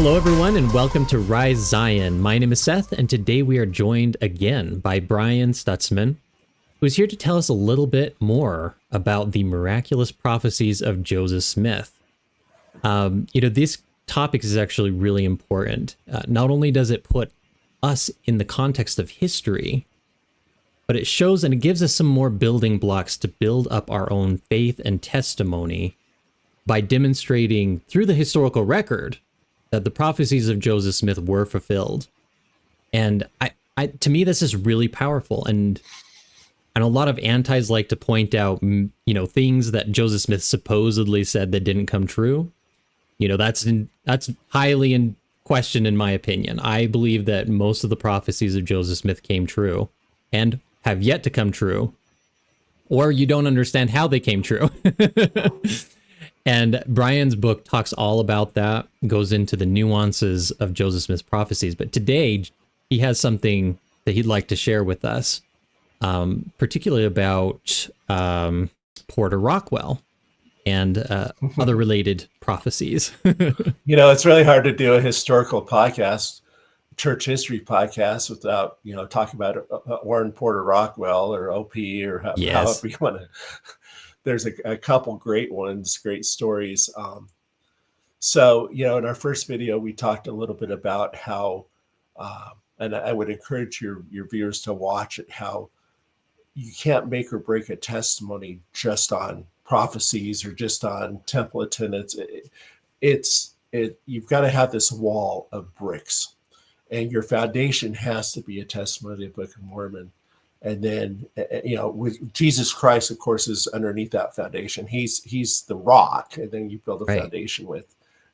Hello, everyone, and welcome to Rise Zion. My name is Seth, and today we are joined again by Brian Stutzman, who's here to tell us a little bit more about the miraculous prophecies of Joseph Smith. This topic is actually really important. Not only does it put us in the context of history, but it shows and it gives us some more building blocks to build up our own faith and testimony by demonstrating through the historical record that the prophecies of Joseph Smith were fulfilled. And to me, this is really powerful. And a lot of antis like to point out, things that Joseph Smith supposedly said that didn't come true. That's highly in question, in my opinion. I believe that most of the prophecies of Joseph Smith came true and have yet to come true, or you don't understand how they came true. And Brian's book talks all about that, goes into the nuances of Joseph Smith's prophecies. But today, he has something that he'd like to share with us, particularly about Porter Rockwell and other related prophecies. It's really hard to do a historical podcast, church history podcast, without, talking about Warren Porter Rockwell or OP or however you want to. There's a couple great ones, great stories. So, in our first video, we talked a little bit about how, and I would encourage your viewers to watch it, how you can't make or break a testimony just on prophecies or just on temple attendance. You've got to have this wall of bricks, and your foundation has to be a testimony of the Book of Mormon. And then, with Jesus Christ, of course, is underneath that foundation. He's the rock, and then you build a foundation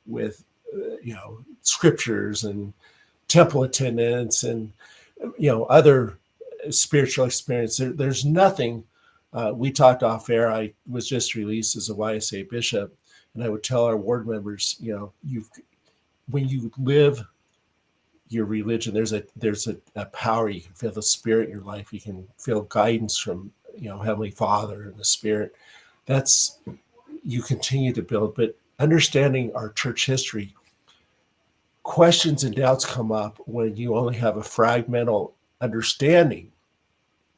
with scriptures and temple attendance and other spiritual experience. There's nothing. We talked off air. I was just released as a YSA bishop, and I would tell our ward members, when you live your religion, there's a power. You can feel the Spirit in your life. You can feel guidance from Heavenly Father and the Spirit. That's, you continue to build. But understanding our church history, questions and doubts come up when you only have a fragmental understanding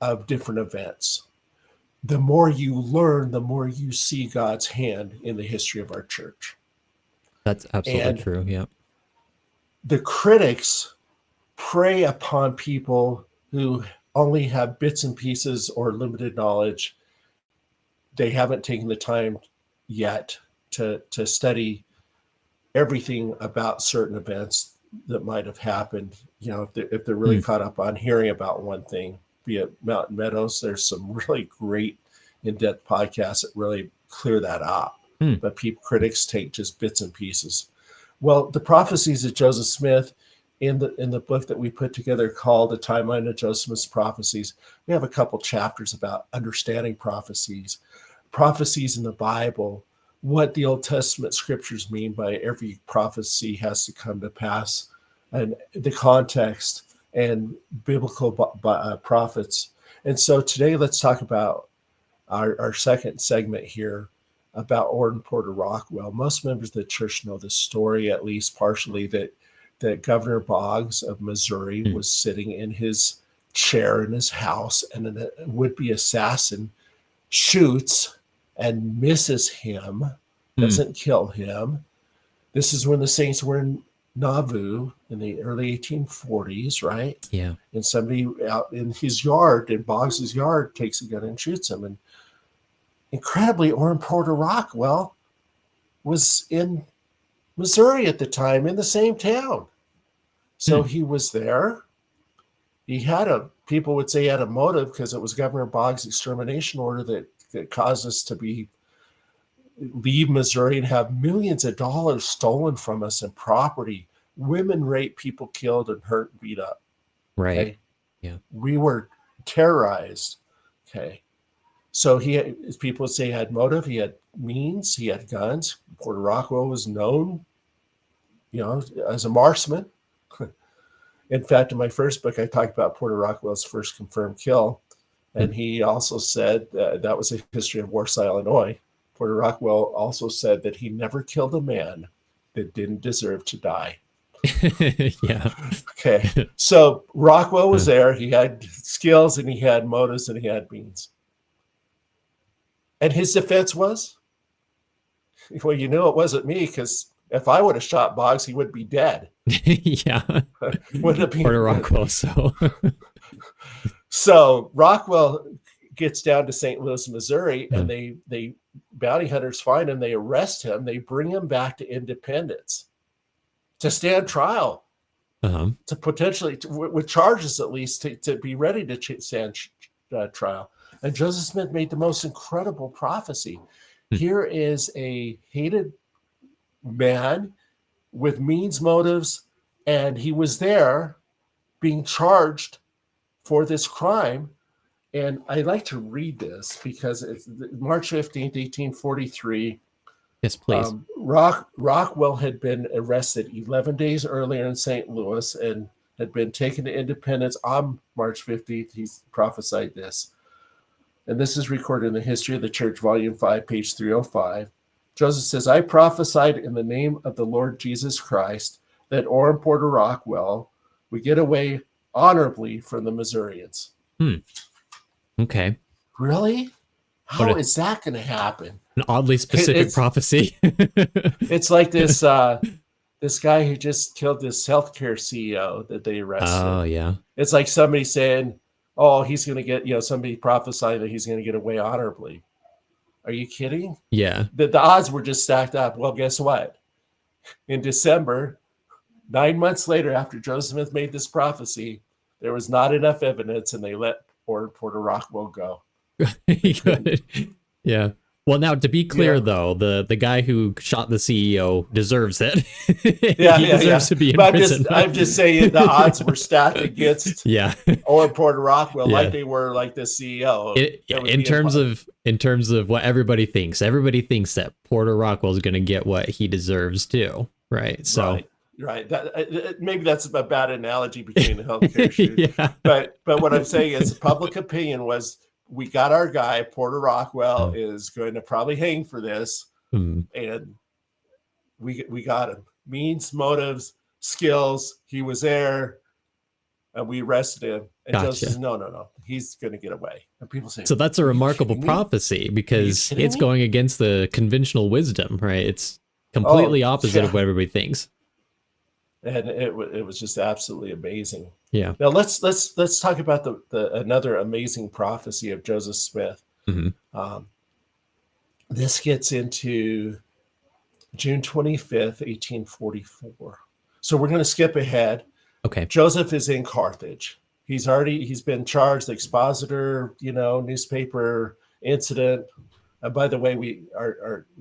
of different events. The more you learn, the more you see God's hand in the history of our church. That's absolutely true. Yeah. The critics prey upon people who only have bits and pieces or limited knowledge. They haven't taken the time yet to study everything about certain events that might have happened. If they're really caught up on hearing about one thing, be it Mountain Meadows, there's some really great in-depth podcasts that really clear that up. But critics take just bits and pieces. Well, the prophecies of Joseph Smith in the book that we put together called The Timeline of Joseph Smith's Prophecies, we have a couple chapters about understanding prophecies in the Bible, what the Old Testament scriptures mean by every prophecy has to come to pass, and the context and biblical prophets. And so today, let's talk about our second segment here, about Warren Porter Rockwell. Most members of the church know the story, at least partially, that Governor Boggs of Missouri was sitting in his chair in his house, and a would-be assassin shoots and misses him, doesn't kill him. This is when the saints were in Nauvoo in the early 1840s, right? Yeah. And somebody out in his yard, in Boggs's yard, takes a gun and shoots him. And incredibly, Warren Porter Rockwell was in Missouri at the time, in the same town. So he was there. He had people would say he had a motive, because it was Governor Boggs' extermination order that caused us to leave Missouri and have millions of dollars stolen from us and property, women raped, people killed and hurt and beat up. Right. Okay? Yeah. We were terrorized. Okay. So people would say he had motive, he had means, he had guns. Porter Rockwell was known, as a marksman. In fact, in my first book, I talked about Porter Rockwell's first confirmed kill. And he also said that was a history of Warsaw, Illinois. Porter Rockwell also said that he never killed a man that didn't deserve to die. Yeah. Okay. So Rockwell was there. He had skills and he had motives and he had means. And his defense was, well, you know, it wasn't me, because if I would have shot Boggs, he would be dead. Yeah. Would have been Or Rockwell. So Rockwell gets down to St. Louis, Missouri, and they bounty hunters find him. They arrest him. They bring him back to Independence to stand trial, to potentially, with charges at least, to be ready to stand trial. And Joseph Smith made the most incredible prophecy. Here is a hated man with means, motives, and he was there being charged for this crime. And I like to read this because it's March 15th, 1843. Yes, please. Rockwell had been arrested 11 days earlier in St. Louis and had been taken to Independence on March 15th. He's prophesied this. And this is recorded in the History of the Church, Volume 5, page 305. Joseph says, I prophesied in the name of the Lord Jesus Christ that Orrin Porter Rockwell would get away honorably from the Missourians. Okay. Really? How is that going to happen? An oddly specific prophecy. It's like this this guy who just killed this healthcare CEO that they arrested. Oh, yeah. It's like somebody saying, oh, he's going to get, somebody prophesying that he's going to get away honorably. Are you kidding? Yeah. The odds were just stacked up. Well, guess what? In December, 9 months later, after Joseph Smith made this prophecy, there was not enough evidence, and they let Orrin Porter Rockwell go. Good. Yeah. Well, now, to be clear, though, the guy who shot the CEO deserves it. He deserves to be in prison. I'm just saying the odds were stacked against Orrin Porter Rockwell, like they were like the CEO. In terms of what everybody thinks that Porter Rockwell is going to get what he deserves too, right? So. Right. Maybe that's a bad analogy between the healthcare shoot. But what I'm saying is public opinion was, we got our guy, Porter Rockwell is going to probably hang for this. And we got him. Means, motives, skills. He was there and we arrested him. And Joseph says, no, he's going to get away. And people say, so that's a remarkable prophecy, because it's going against the conventional wisdom, right? It's completely opposite of what everybody thinks. And it was just absolutely amazing. Yeah. Now let's talk about the another amazing prophecy of Joseph Smith. This gets into June 25th, 1844. So we're going to skip ahead. Okay. Joseph is in Carthage. He's been charged, expositor, newspaper incident. And by the way, we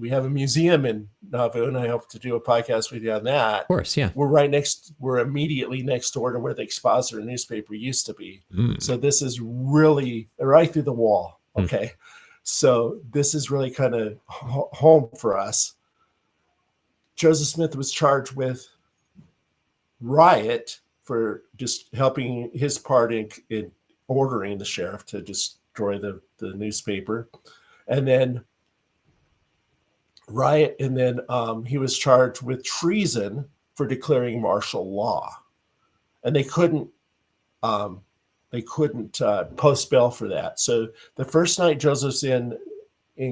have a museum in Nauvoo, and I hope to do a podcast with you on that. Of course, yeah. We're immediately next door to where the expositor newspaper used to be. So this is really right through the wall. Okay. So this is really kind of home for us. Joseph Smith was charged with riot for just helping his part in ordering the sheriff to destroy the newspaper. And then riot, and then he was charged with treason for declaring martial law, and they couldn't post bail for that. So the first night Joseph's in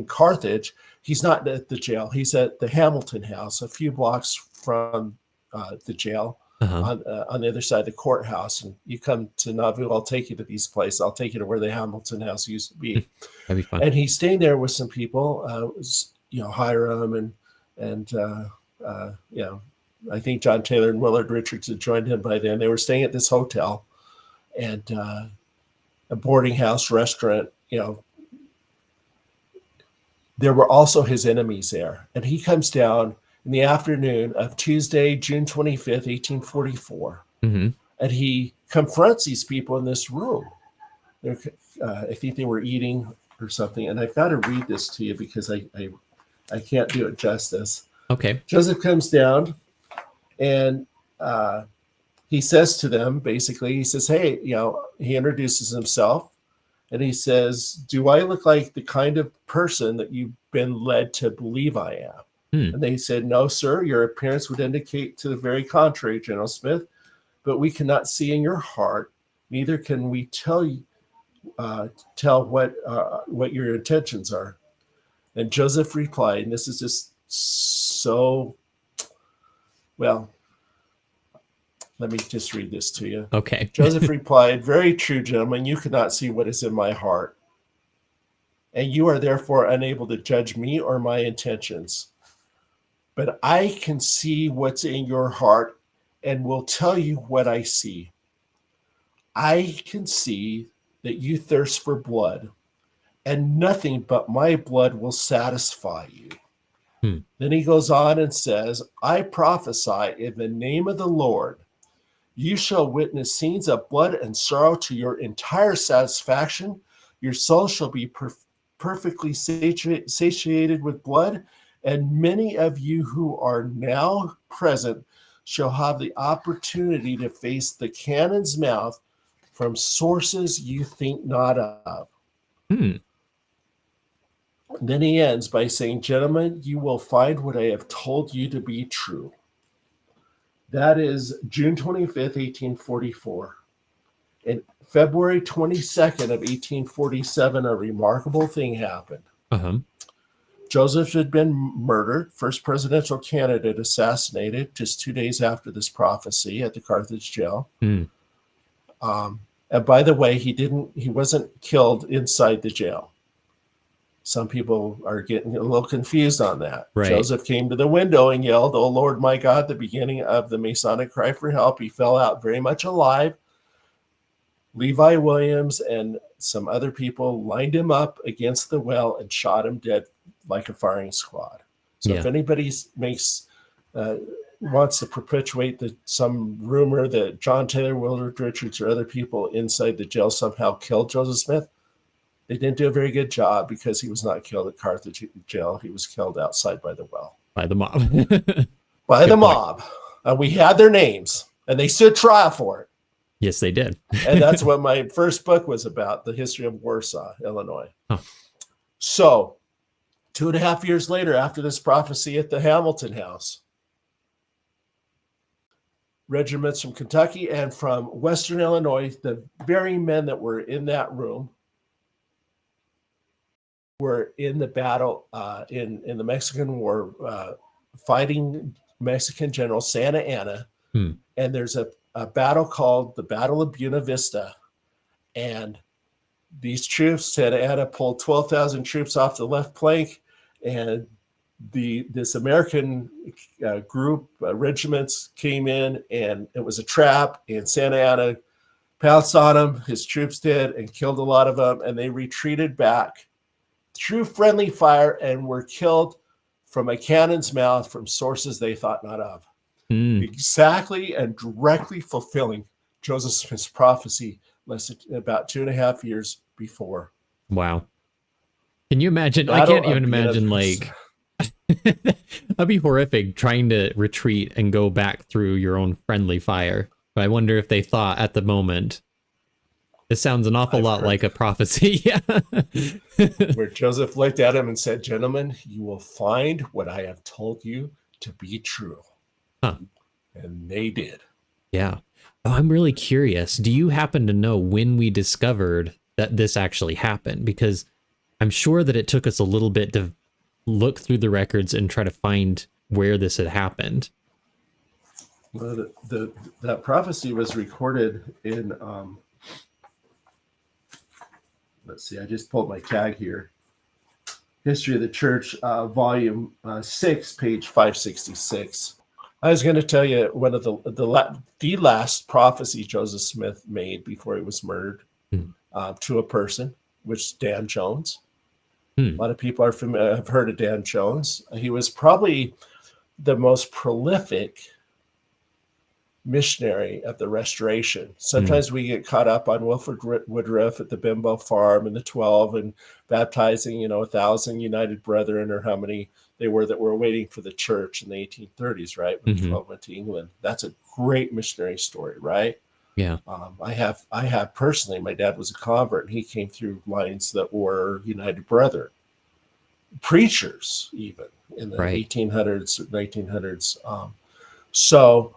Carthage, he's not at the jail. He's at the Hamilton House, a few blocks from the jail. On the other side of the courthouse. And you come to Nauvoo, I'll take you to these places. I'll take you to where the Hamilton House used to be. That'd be fun. And he's staying there with some people, Hiram and I think John Taylor and Willard Richards had joined him by then. They were staying at this hotel and a boarding house, restaurant. There were also his enemies there. And he comes down in the afternoon of Tuesday, June 25th, 1844. And he confronts these people in this room. I think they were eating or something. And I've got to read this to you because I can't do it justice. Okay. Joseph comes down and he says to them, basically, he says, hey, he introduces himself and he says, do I look like the kind of person that you've been led to believe I am? Hmm. And they said, "No, sir, your appearance would indicate to the very contrary, General Smith, but we cannot see in your heart, neither can we tell what your intentions are." And Joseph replied, and this is just so, well, let me just read this to you. Okay. Joseph replied, "Very true, gentlemen, you cannot see what is in my heart, and you are therefore unable to judge me or my intentions. But I can see what's in your heart and will tell you what I see. I can see that you thirst for blood, and nothing but my blood will satisfy you." Hmm. Then he goes on and says, "I prophesy in the name of the Lord, you shall witness scenes of blood and sorrow to your entire satisfaction. Your soul shall be perfectly satiated with blood, and many of you who are now present shall have the opportunity to face the cannon's mouth from sources you think not of." Hmm. Then he ends by saying, "Gentlemen, you will find what I have told you to be true." That is June 25th, 1844. And February 22nd of 1847, a remarkable thing happened. Uh-huh. Joseph had been murdered, first presidential candidate assassinated just 2 days after this prophecy at the Carthage jail. Hmm. And by the way, he wasn't killed inside the jail. Some people are getting a little confused on that. Right. Joseph came to the window and yelled, "Oh Lord, my God," the beginning of the Masonic cry for help. He fell out very much alive. Levi Williams and some other people lined him up against the well and shot him dead like a firing squad. So Yeah. if anybody wants to perpetuate some rumor that John Taylor, Willard Richards, or other people inside the jail somehow killed Joseph Smith, they didn't do a very good job, because he was not killed at Carthage jail. He was killed outside by the well. By the mob. By Good the point. mob. And we had their names, and they stood trial for it. Yes, they did. And that's what my first book was about, the history of Warsaw, Illinois. Huh. So 2.5 years later, after this prophecy at the Hamilton House, regiments from Kentucky and from Western Illinois, the very men that were in that room, were in the battle in the Mexican War, fighting Mexican General Santa Anna. Hmm. And there's a battle called the Battle of Buena Vista. And these troops, Santa Anna pulled 12,000 troops off the left flank, and this American group, regiments came in, and it was a trap, and Santa Anna pounced on them, his troops did, and killed a lot of them, and they retreated back through friendly fire and were killed from a cannon's mouth from sources they thought not of. Exactly and directly fulfilling Joseph Smith's prophecy about 2.5 years before. Wow. Can you imagine? I can't even imagine, like, that'd be horrific, trying to retreat and go back through your own friendly fire. But I wonder if they thought at the moment, this sounds an awful lot like a prophecy. Yeah. Where Joseph looked at him and said, "Gentlemen, you will find what I have told you to be true." Huh. And they did. Yeah. Oh, I'm really curious. Do you happen to know when we discovered that this actually happened? Because I'm sure that it took us a little bit to look through the records and try to find where this had happened. Well, that prophecy was recorded in, let's see, I just pulled my tag here. History of the Church, volume 6, page 566. I was going to tell you one of the last prophecy Joseph Smith made before he was murdered to a person, which is Dan Jones. A lot of people are familiar, have heard of Dan Jones. He was probably the most prolific missionary of the Restoration. Sometimes we get caught up on Wilford Woodruff at the Bimbo Farm and the 12 and baptizing, 1,000 United Brethren, or how many they were that were waiting for the church in the 1830s, right? When the 12 went to England. That's a great missionary story, right? Yeah. I have personally, my dad was a convert, and he came through lines that were United Brethren. preachers, even in the Right. 1800s, 1900s. So,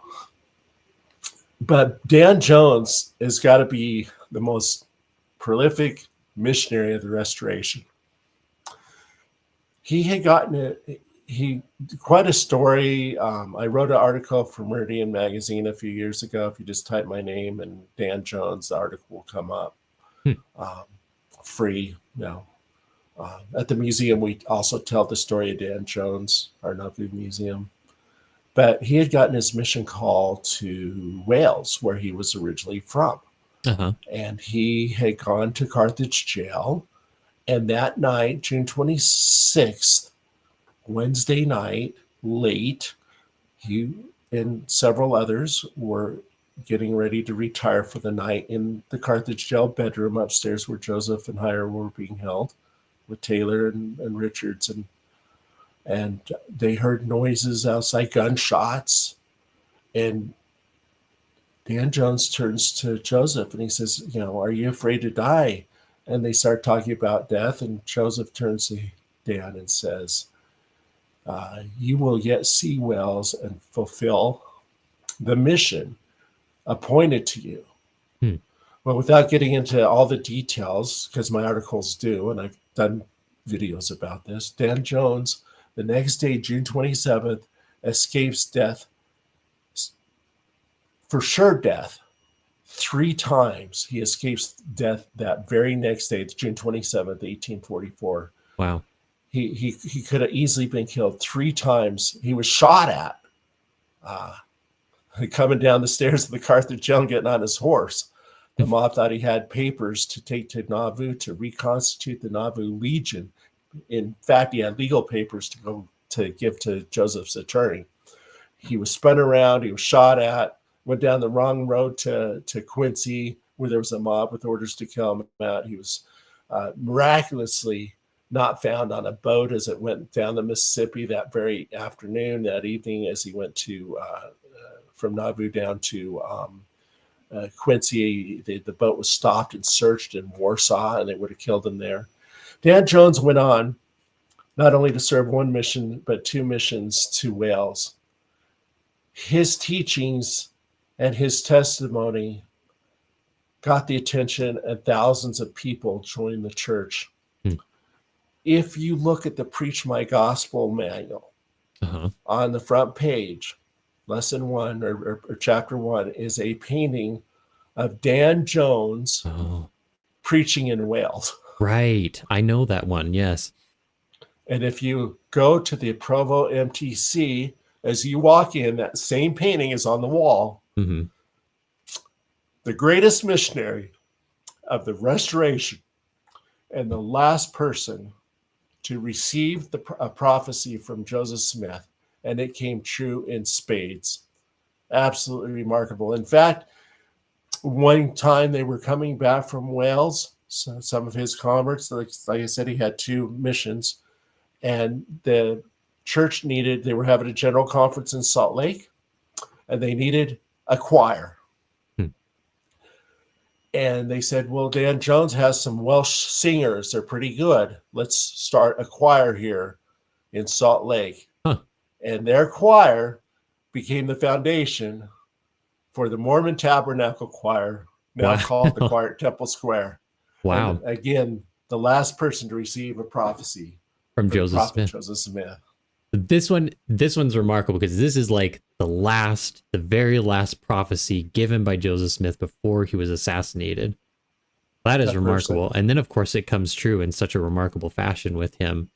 but Dan Jones has got to be the most prolific missionary of the Restoration. He had gotten quite a story. I wrote an article for Meridian Magazine a few years ago. If you just type my name and Dan Jones, the article will come up. Free, at the museum, we also tell the story of Dan Jones, our Nauvoo Museum. But he had gotten his mission call to Wales, where he was originally from. And he had gone to Carthage jail. And that night, June 26th, Wednesday night, late, he and several others were getting ready to retire for the night in the Carthage jail bedroom upstairs where Joseph and Hyre were being held with Taylor and Richards. And they heard noises outside, gunshots. And Dan Jones turns to Joseph and he says, are you afraid to die? And they start talking about death. And Joseph turns to Dan and says, you will yet see Wales and fulfill the mission appointed to you. Well, without getting into all the details, because my articles do, and I've done videos about this, Dan Jones, the next day, June 27th, escapes death, for sure death, 3 times. He escapes death that very next day, June 27th, 1844. Wow. He could have easily been killed 3 times. He was shot at coming down the stairs of the Carthage jail and getting on his horse. The mob thought he had papers to take to Nauvoo to reconstitute the Nauvoo Legion. In fact, he had legal papers to go to give to Joseph's attorney. He was spun around. He was shot at, went down the wrong road to Quincy, where there was a mob with orders to kill him out. He was miraculously not found on a boat as it went down the Mississippi that very afternoon, that evening, as he went to from Nauvoo down to Quincy. The boat was stopped and searched in Warsaw, and they would have killed him there. Dan Jones went on not only to serve 1 mission, but 2 missions to Wales. His teachings and his testimony got the attention, and thousands of people joined the church. If you look at the Preach My Gospel manual, on the front page, lesson 1 or chapter 1 is a painting of Dan Jones preaching in Wales. Right. I know that one. Yes. And if you go to the Provo MTC, as you walk in, that same painting is on the wall. The greatest missionary of the Restoration and the last person to receive a prophecy from Joseph Smith, and it came true in spades. Absolutely remarkable. In fact, one time they were coming back from Wales, so some of his converts, like I said, he had 2 missions, and the church they were having a general conference in Salt Lake, and they needed a choir. And they said, well, Dan Jones has some Welsh singers. They're pretty good. Let's start a choir here in Salt Lake. And their choir became the foundation for the Mormon Tabernacle Choir, now called the choir at Temple Square. Wow. And again, the last person to receive a prophecy from Joseph Smith. Joseph Smith. This one's remarkable because this is like the very last prophecy given by Joseph Smith before he was assassinated. That is remarkable. And then, of course, it comes true in such a remarkable fashion with him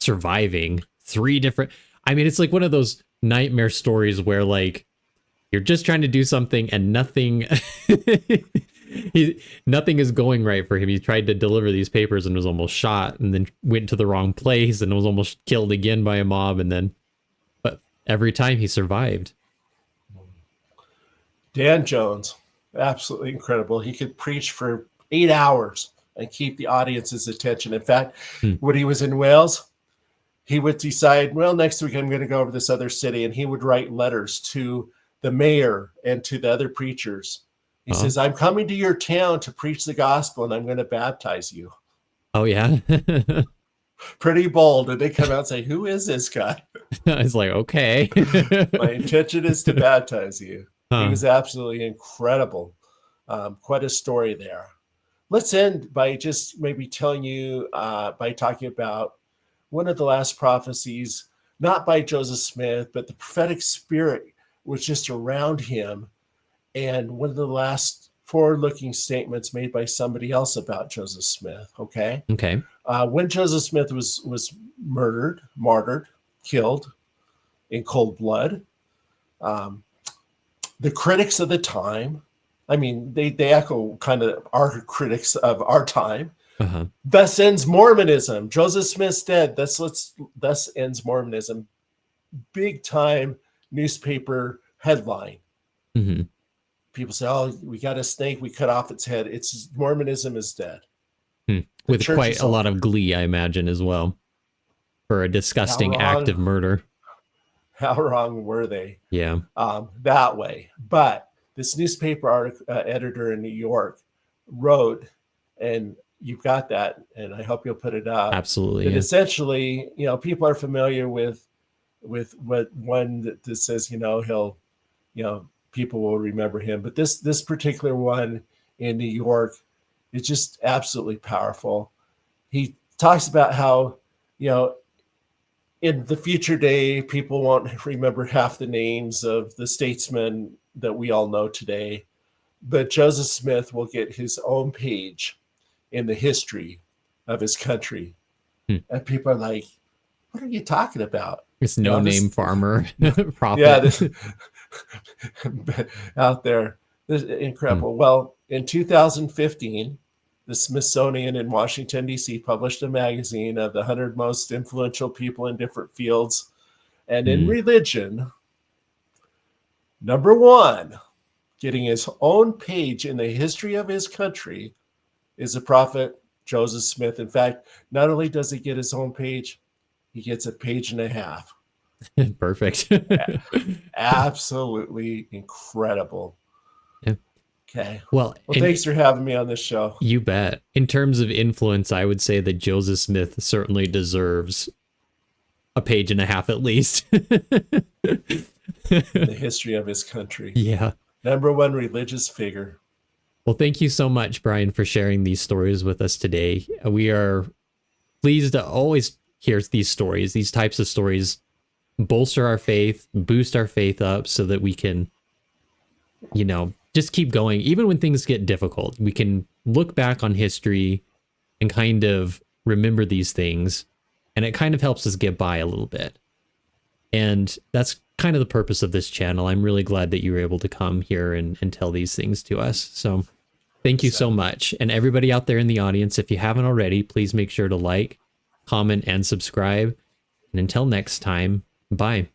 surviving 3 different... I mean, it's like one of those nightmare stories where, like, you're just trying to do something and nothing... nothing is going right for him. He tried to deliver these papers and was almost shot, and then went to the wrong place and was almost killed again by a mob. But every time he survived. Dan Jones, absolutely incredible. He could preach for 8 hours and keep the audience's attention. In fact, when he was in Wales, he would decide, well, next week I'm going to go over this other city, and he would write letters to the mayor and to the other preachers. He says, I'm coming to your town to preach the gospel, and I'm going to baptize you. Oh, yeah? pretty bold. And they come out and say, who is this guy? It's like, okay. My intention is to baptize you. He was absolutely incredible. Quite a story there. Let's end by just maybe telling you, by talking about one of the last prophecies, not by Joseph Smith, but the prophetic spirit was just around him. And one of the last forward-looking statements made by somebody else about Joseph Smith, okay? Okay. When Joseph Smith was martyred, killed in cold blood, the critics of the time, I mean, they echo kind of our critics of our time. Thus ends Mormonism. Joseph Smith's dead. Thus ends Mormonism. Big time newspaper headline. People say, "Oh, we got a snake. We cut off its head. It's Mormonism is dead." With quite a lot of glee, I imagine, as well, for a disgusting act of murder. How wrong were they? Yeah. That way. But this newspaper editor in New York wrote, and you've got that, and I hope you'll put it up. Absolutely. That essentially, people are familiar with what one that says, he'll, people will remember him. But this particular one in New York is just absolutely powerful. He talks about how, in the future day, people won't remember half the names of the statesmen that we all know today, but Joseph Smith will get his own page in the history of his country. And people are like, what are you talking about? This no-name farmer prophet. Yeah, out there. This is incredible. Well, in 2015, the Smithsonian in Washington, D.C. published a magazine of the 100 most influential people in different fields. And in religion, number one, getting his own page in the history of his country, is the prophet Joseph Smith. In fact, not only does he get his own page, he gets a page and a half. Perfect. Absolutely incredible. Yeah. Okay. Well, thanks for having me on this show. You bet. In terms of influence, I would say that Joseph Smith certainly deserves a page and a half at least. In the history of his country. Yeah. Number one religious figure. Well, thank you so much, Brian, for sharing these stories with us today. We are pleased to always hear these stories. These types of stories bolster our faith, boost our faith up so that we can, just keep going. Even when things get difficult, we can look back on history and kind of remember these things. And it kind of helps us get by a little bit. And that's kind of the purpose of this channel. I'm really glad that you were able to come here and tell these things to us. So thank you so much. And everybody out there in the audience, if you haven't already, please make sure to like, comment, and subscribe. And until next time, bye.